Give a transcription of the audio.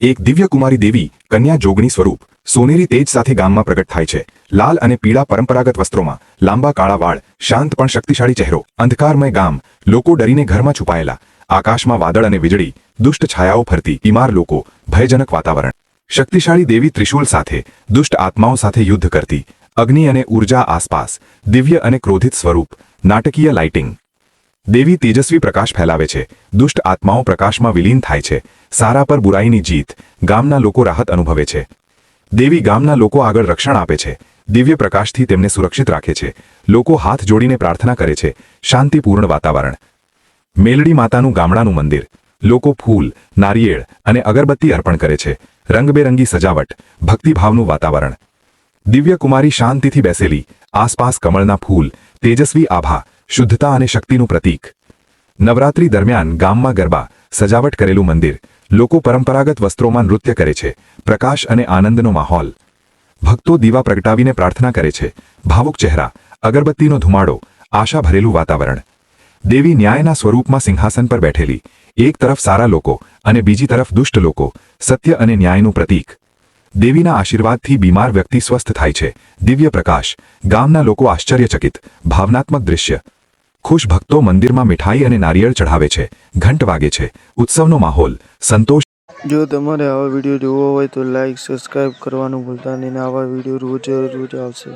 એક દિવ્ય કુમારી દેવી કન્યા જોગણી સ્વરૂપ સોનેરી તેજ સાથે ગામમાં પ્રગટ થાય છે। લાલ અને પીળા પરંપરાગત વસ્ત્રોમાં, લાંબા કાળા વાળ, શાંત પણ શક્તિશાળી ચહેરો। અંધકારમય ગામ, લોકો ડરીને ઘરમાં છુપાયેલા। આકાશમાં વાદળ અને વીજળી, દુષ્ટ છાયાઓ ફરતી, બીમાર લોકો, ભયજનક વાતાવરણ। શક્તિશાળી દેવી ત્રિશૂલ સાથે, દુષ્ટ આત્માઓ સાથે યુદ્ધ કરતી। અગ્નિ અને ઊર્જા આસપાસ, દિવ્ય અને ક્રોધિત સ્વરૂપ, નાટકીય લાઇટિંગ। દેવી તેજસ્વી પ્રકાશ ફેલાવે છે, દુષ્ટ આત્માઓ પ્રકાશમાં વિલીન થાય છે। સારા પર બુરાઈની જીત, ગામના લોકો રાહત અનુભવે છે। દેવી ગામના લોકો આગળ રક્ષણ આપે છે, દિવ્ય પ્રકાશથી તેમને સુરક્ષિત રાખે છે। લોકો હાથ જોડીને પ્રાર્થના કરે છે, શાંતિપૂર્ણ વાતાવરણ। મેલડી માતાનું ગામડાનું મંદિર, લોકો ફૂલ, નારિયેળ અને અગરબત્તી અર્પણ કરે છે। રંગબેરંગી સજાવટ, ભક્તિભાવનું વાતાવરણ। દિવ્ય કુમારી શાંતિથી બેસેલી, આસપાસ કમળના ફૂલ, તેજસ્વી આભા, શુદ્ધતા અને શક્તિનું પ્રતીક। નવરાત્રી દરમિયાન ગામમાં ગરબા, સજાવટ કરેલું મંદિર, લોકો પરંપરાગત વસ્ત્રોમાં નૃત્ય કરે છે, પ્રકાશ અને આનંદનો માહોલ। ભક્તો દીવા પ્રગટાવીને પ્રાર્થના કરે છે, ભાવુક ચહેરા, અગરબત્તીનો ધુમાડો, આશા ભરેલું વાતાવરણ। દેવી ન્યાયના સ્વરૂપમાં સિંહાસન પર બેઠેલી, એક તરફ સારા લોકો અને બીજી તરફ દુષ્ટ લોકો, સત્ય અને ન્યાયનું પ્રતીક। દેવીના આશીર્વાદથી બીમાર વ્યક્તિ સ્વસ્થ થાય છે, દિવ્ય પ્રકાશ, ગામના લોકો આશ્ચર્યચકિત, ભાવનાત્મક દૃશ્ય। ખુશ ભક્તો મંદિરમાં મીઠાઈ અને નારિયેળ ચઢાવે છે, ઘંટ વાગે છે, ઉત્સવનો માહોલ, સંતોષ। જો તમારે આવા વિડીયો જોવો હોય તો લાઈક સબસ્ક્રાઈબ કરવાનું ભૂલતા નહીં, આવા વિડીયો રોજ આવશે।